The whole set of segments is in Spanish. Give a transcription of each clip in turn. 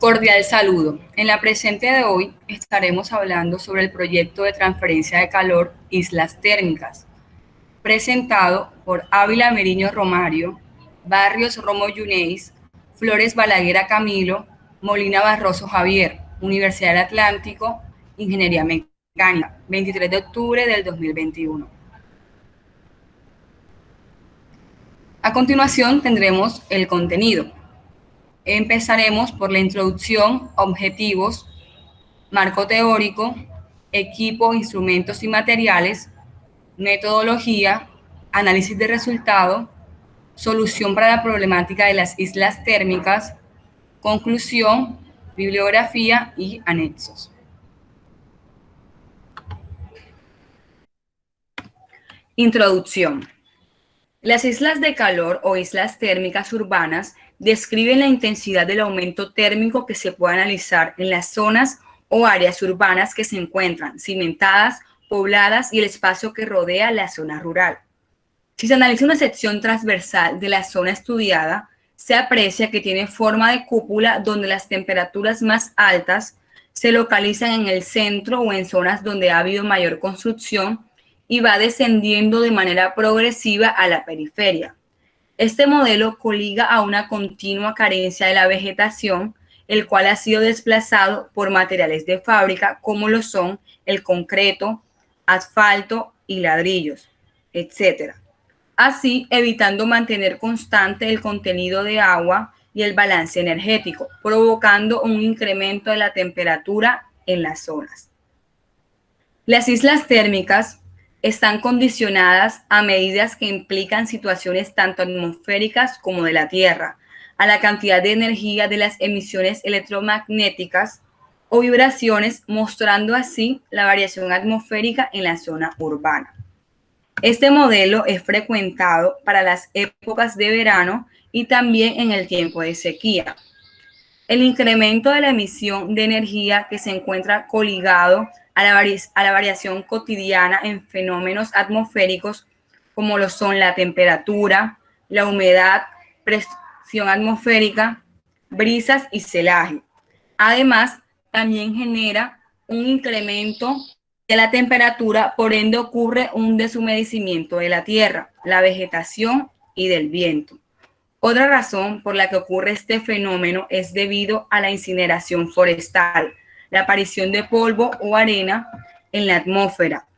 Cordial saludo. En la presente de hoy estaremos hablando sobre el proyecto de transferencia de calor Islas Térmicas, presentado por Ávila Meriño Romario, Barrios Romo Yuneis, Flores Balaguer Camilo, Molina Barroso Javier, Universidad del Atlántico, Ingeniería Mecánica, 23 de octubre del 2021. A continuación tendremos el contenido. Empezaremos por la introducción, objetivos, marco teórico, equipo, instrumentos y materiales, metodología, análisis de resultado, solución para la problemática de las islas térmicas, conclusión, bibliografía y anexos. Introducción. Las islas de calor o islas térmicas urbanas describen la intensidad del aumento térmico que se puede analizar en las zonas o áreas urbanas que se encuentran cimentadas, pobladas y el espacio que rodea la zona rural. Si se analiza una sección transversal de la zona estudiada, se aprecia que tiene forma de cúpula donde las temperaturas más altas se localizan en el centro o en zonas donde ha habido mayor construcción y va descendiendo de manera progresiva a la periferia. Este modelo coliga a una continua carencia de la vegetación, el cual ha sido desplazado por materiales de fábrica como lo son el concreto, asfalto y ladrillos, etc. Así, evitando mantener constante el contenido de agua y el balance energético, provocando un incremento de la temperatura en las zonas. Las islas térmicas están condicionadas a medidas que implican situaciones tanto atmosféricas como de la Tierra, a la cantidad de energía de las emisiones electromagnéticas o vibraciones, mostrando así la variación atmosférica en la zona urbana. Este modelo es frecuentado para las épocas de verano y también en el tiempo de sequía. El incremento de la emisión de energía que se encuentra coligado a la variación cotidiana en fenómenos atmosféricos como lo son la temperatura, la humedad, presión atmosférica, brisas y celaje. Además, también genera un incremento de la temperatura, por ende ocurre un deshumedecimiento de la tierra, la vegetación y del viento. Otra razón por la que ocurre este fenómeno es debido a la incineración forestal, la aparición de polvo o arena en la atmósfera,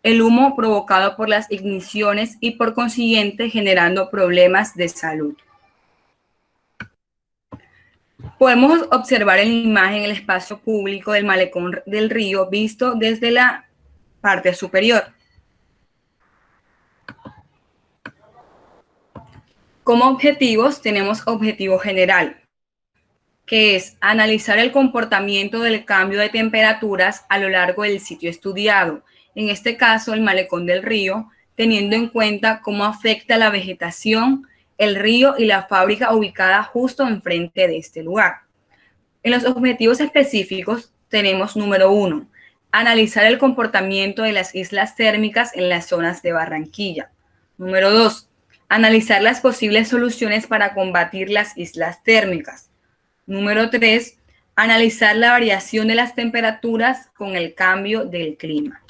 el humo provocado por las igniciones y por consiguiente generando problemas de salud. Podemos observar en la imagen el espacio público del malecón del río visto desde la parte superior. Como objetivos tenemos objetivo general, que es analizar el comportamiento del cambio de temperaturas a lo largo del sitio estudiado, en este caso el malecón del río, teniendo en cuenta cómo afecta la vegetación, el río y la fábrica ubicada justo enfrente de este lugar. En los objetivos específicos tenemos número 1, analizar el comportamiento de las islas térmicas en las zonas de Barranquilla. Número 2, analizar las posibles soluciones para combatir las islas térmicas. Número 3, analizar la variación de las temperaturas con el cambio del clima.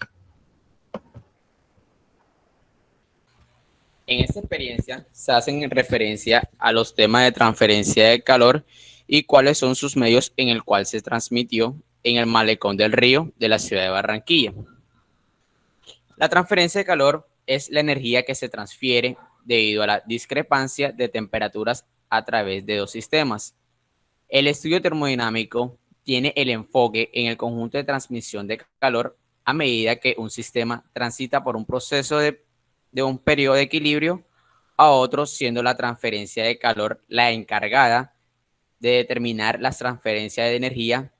En esta experiencia se hacen referencia a los temas de transferencia de calor y cuáles son sus medios en el cual se transmitió en el malecón del río de la ciudad de Barranquilla. La transferencia de calor es la energía que se transfiere debido a la discrepancia de temperaturas a través de dos sistemas. El estudio termodinámico tiene el enfoque en el conjunto de transmisión de calor a medida que un sistema transita por un proceso de un periodo de equilibrio a otro, siendo la transferencia de calor la encargada de determinar las transferencias de energía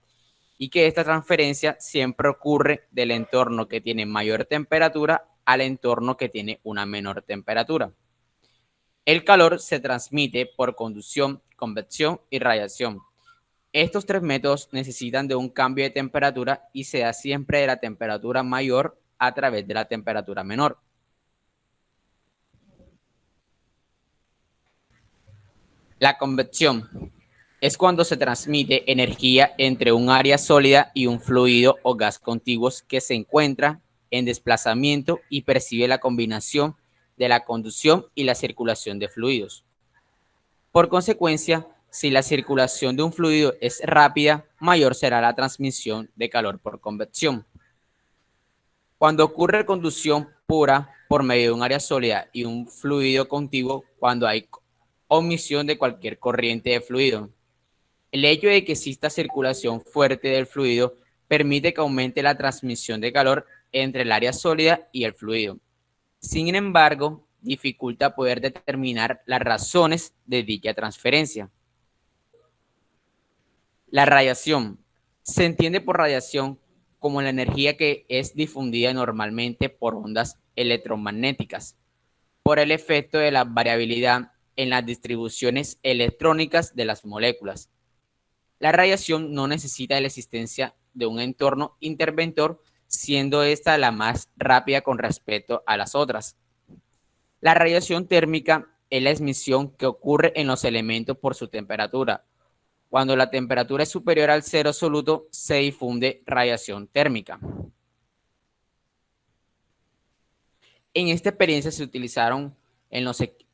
y que esta transferencia siempre ocurre del entorno que tiene mayor temperatura al entorno que tiene una menor temperatura. El calor se transmite por conducción, convección y radiación. Estos tres métodos necesitan de un cambio de temperatura y se da siempre de la temperatura mayor a través de la temperatura menor. La convección. es cuando se transmite energía entre un área sólida y un fluido o gas contiguos que se encuentra en desplazamiento y percibe la combinación de la conducción y la circulación de fluidos. Por consecuencia, si la circulación de un fluido es rápida, mayor será la transmisión de calor por convección. Cuando ocurre conducción pura por medio de un área sólida y un fluido contiguo, cuando hay omisión de cualquier corriente de fluido. El hecho de que exista circulación fuerte del fluido permite que aumente la transmisión de calor entre el área sólida y el fluido. Sin embargo, dificulta poder determinar las razones de dicha transferencia. La radiación. Se entiende por radiación como la energía que es difundida normalmente por ondas electromagnéticas, por el efecto de la variabilidad en las distribuciones electrónicas de las moléculas. La radiación no necesita de la existencia de un entorno interventor, siendo esta la más rápida con respecto a las otras. La radiación térmica es la emisión que ocurre en los elementos por su temperatura. Cuando la temperatura es superior al cero absoluto, se difunde radiación térmica. En esta experiencia se utilizaron en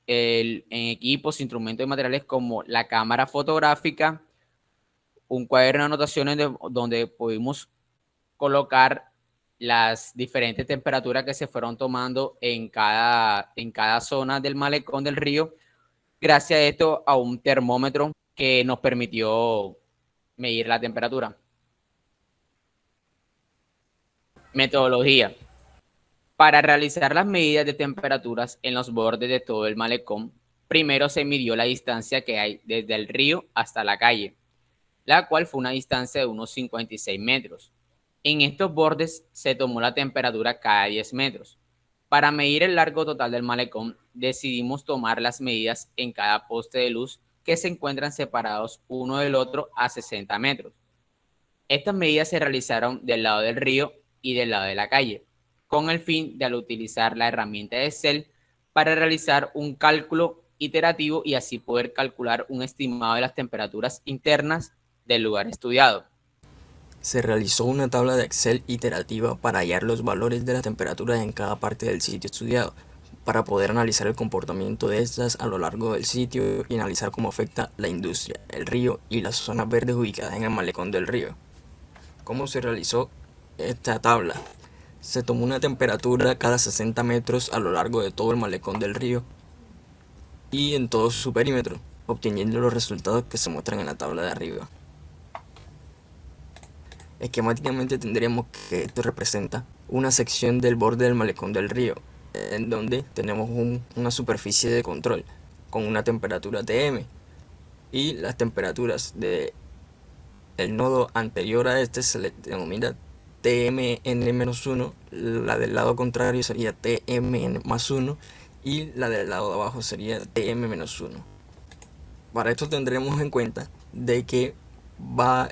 equipos, instrumentos y materiales como la cámara fotográfica, un cuaderno de anotaciones donde pudimos colocar las diferentes temperaturas que se fueron tomando en cada zona del malecón del río, gracias a esto a un termómetro que nos permitió medir la temperatura. Metodología. Para realizar las medidas de temperaturas en los bordes de todo el malecón, primero se midió la distancia que hay desde el río hasta la calle, la cual fue una distancia de unos 56 metros. En estos bordes se tomó la temperatura cada 10 metros. Para medir el largo total del malecón, decidimos tomar las medidas en cada poste de luz que se encuentran separados uno del otro a 60 metros. Estas medidas se realizaron del lado del río y del lado de la calle, con el fin de al utilizar la herramienta de Excel para realizar un cálculo iterativo y así poder calcular un estimado de las temperaturas internas del lugar estudiado. Se realizó una tabla de Excel iterativa para hallar los valores de las temperaturas en cada parte del sitio estudiado, para poder analizar el comportamiento de estas a lo largo del sitio y analizar cómo afecta la industria, el río y las zonas verdes ubicadas en el malecón del río. ¿Cómo se realizó esta tabla? Se tomó una temperatura cada 60 metros a lo largo de todo el malecón del río y en todo su perímetro, obteniendo los resultados que se muestran en la tabla de arriba. Esquemáticamente tendremos que esto representa una sección del borde del malecón del río, en donde tenemos una superficie de control con una temperatura Tm y las temperaturas del nodo anterior a este se le denomina Tmn-1, la del lado contrario sería Tmn+1 y la del lado de abajo sería Tm-1. Para esto tendremos en cuenta de que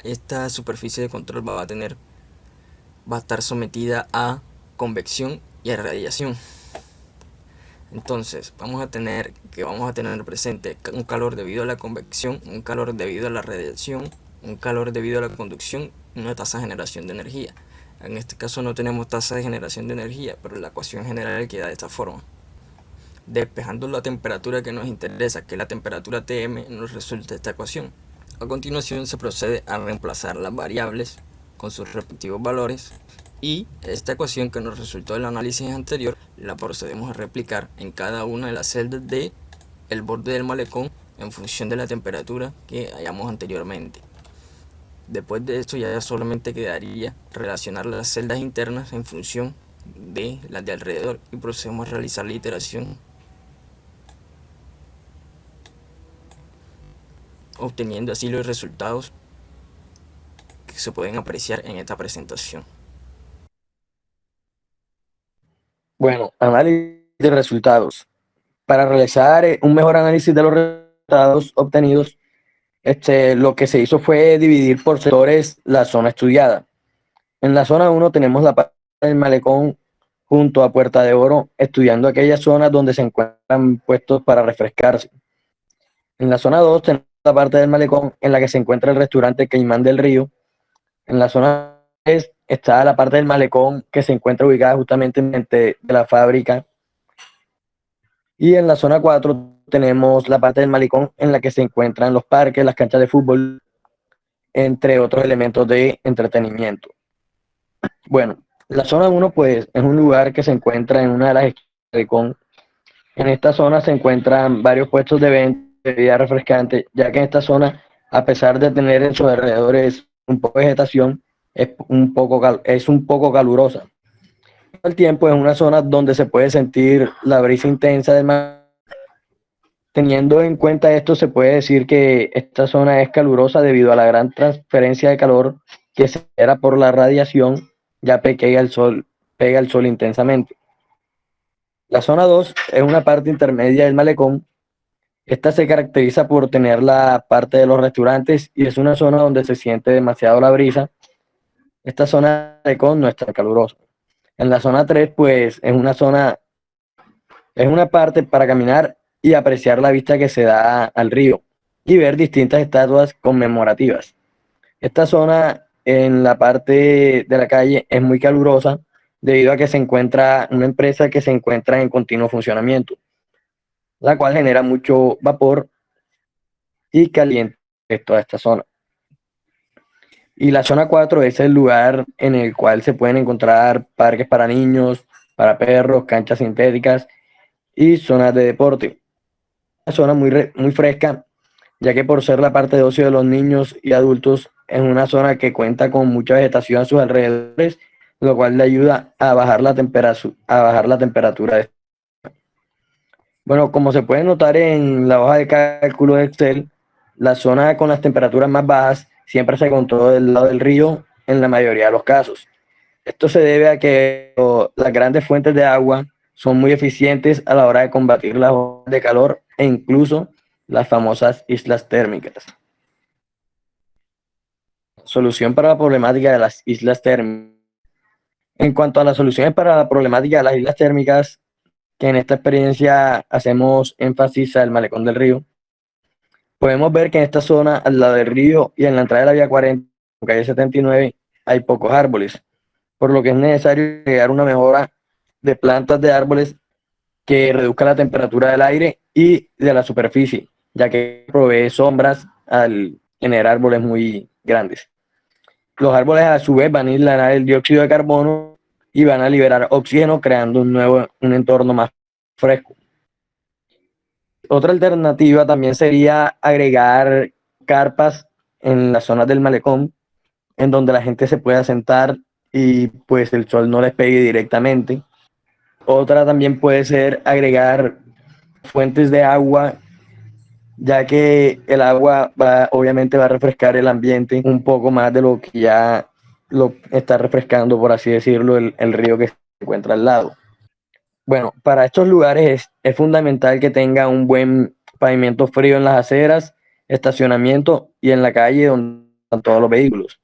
esta superficie de control va a estar sometida a convección y a radiación. Entonces vamos a tener presente un calor debido a la convección, un calor debido a la radiación, un calor debido a la conducción y una tasa de generación de energía. En este caso no tenemos tasa de generación de energía, pero la ecuación general queda de esta forma. Despejando la temperatura que nos interesa, que es la temperatura Tm, nos resulta esta ecuación. A continuación se procede a reemplazar las variables con sus respectivos valores y esta ecuación que nos resultó del análisis anterior la procedemos a replicar en cada una de las celdas del borde del malecón en función de la temperatura que hallamos anteriormente. Después de esto ya solamente quedaría relacionar las celdas internas en función de las de alrededor y procedemos a realizar la iteración, obteniendo así los resultados que se pueden apreciar en esta presentación. Bueno, análisis de resultados. Para realizar un mejor análisis de los resultados obtenidos, lo que se hizo fue dividir por sectores la zona estudiada. En la zona 1 tenemos la parte del malecón junto a Puerta de Oro, estudiando aquellas zonas donde se encuentran puestos para refrescarse. En la zona 2 tenemos la parte del malecón en la que se encuentra el restaurante Caimán del Río. En la zona 3 está la parte del malecón que se encuentra ubicada justamente de la fábrica. Y en la zona 4 tenemos la parte del malecón en la que se encuentran los parques, las canchas de fútbol, entre otros elementos de entretenimiento. Bueno, la zona 1 pues es un lugar que se encuentra en una de las esquinas del malecón. En esta zona se encuentran varios puestos de venta de bebidas refrescantes, ya que en esta zona, a pesar de tener en sus alrededores un poco de vegetación, es un poco calurosa. Al tiempo es una zona donde se puede sentir la brisa intensa del mar. Teniendo en cuenta esto, se puede decir que esta zona es calurosa debido a la gran transferencia de calor que se genera por la radiación, ya que pega el sol intensamente. La zona 2 es una parte intermedia del malecón. Esta se caracteriza por tener la parte de los restaurantes y es una zona donde se siente demasiado la brisa. Esta zona del malecón no es tan calurosa. En la zona 3, pues es una parte para caminar y apreciar la vista que se da al río y ver distintas estatuas conmemorativas. Esta zona en la parte de la calle es muy calurosa debido a que se encuentra una empresa que se encuentra en continuo funcionamiento, la cual genera mucho vapor y caliente toda esta zona. Y la zona 4 es el lugar en el cual se pueden encontrar parques para niños, para perros, canchas sintéticas y zonas de deporte. Una zona muy fresca, ya que por ser la parte de ocio de los niños y adultos, es una zona que cuenta con mucha vegetación a sus alrededores, lo cual le ayuda a bajar la temperatura. Bueno, como se puede notar en la hoja de cálculo de Excel, la zona con las temperaturas más bajas siempre se encontró del lado del río en la mayoría de los casos. Esto se debe a que las grandes fuentes de agua son muy eficientes a la hora de combatir las olas de calor e incluso las famosas islas térmicas. Solución para la problemática de las islas térmicas. En cuanto a las soluciones para la problemática de las islas térmicas, que en esta experiencia hacemos énfasis al malecón del río, podemos ver que en esta zona, al lado del río y en la entrada de la vía 40, calle 79, hay pocos árboles, por lo que es necesario crear una mejora de plantas de árboles que reduzca la temperatura del aire y de la superficie, ya que provee sombras al tener árboles muy grandes. Los árboles a su vez van a aislar el dióxido de carbono y van a liberar oxígeno, creando un entorno más fresco. Otra alternativa también sería agregar carpas en las zonas del malecón, en donde la gente se pueda sentar y pues el sol no les pegue directamente. Otra también puede ser agregar fuentes de agua, ya que el agua obviamente va a refrescar el ambiente un poco más de lo que ya lo está refrescando, por así decirlo, el río que se encuentra al lado. Bueno, para estos lugares es fundamental que tenga un buen pavimento frío en las aceras, estacionamiento y en la calle donde están todos los vehículos.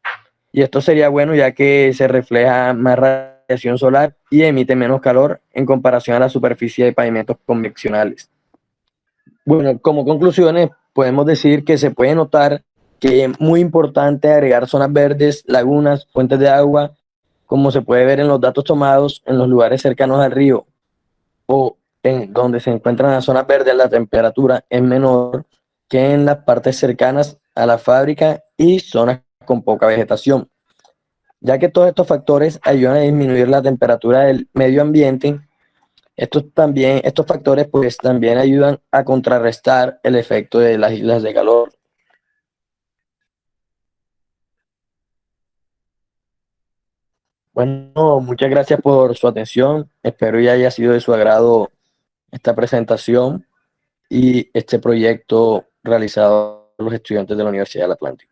Y esto sería bueno ya que se refleja más radiación solar y emite menos calor en comparación a la superficie de pavimentos convencionales. Bueno, como conclusiones, podemos decir que se puede notar que es muy importante agregar zonas verdes, lagunas, fuentes de agua, como se puede ver en los datos tomados en los lugares cercanos al río o en donde se encuentran las zonas verdes, la temperatura es menor que en las partes cercanas a la fábrica y zonas con poca vegetación, ya que todos estos factores ayudan a disminuir la temperatura del medio ambiente. Estos factores pues también ayudan a contrarrestar el efecto de las islas de calor. Bueno, muchas gracias por su atención. Espero ya haya sido de su agrado esta presentación y este proyecto realizado por los estudiantes de la Universidad del Atlántico.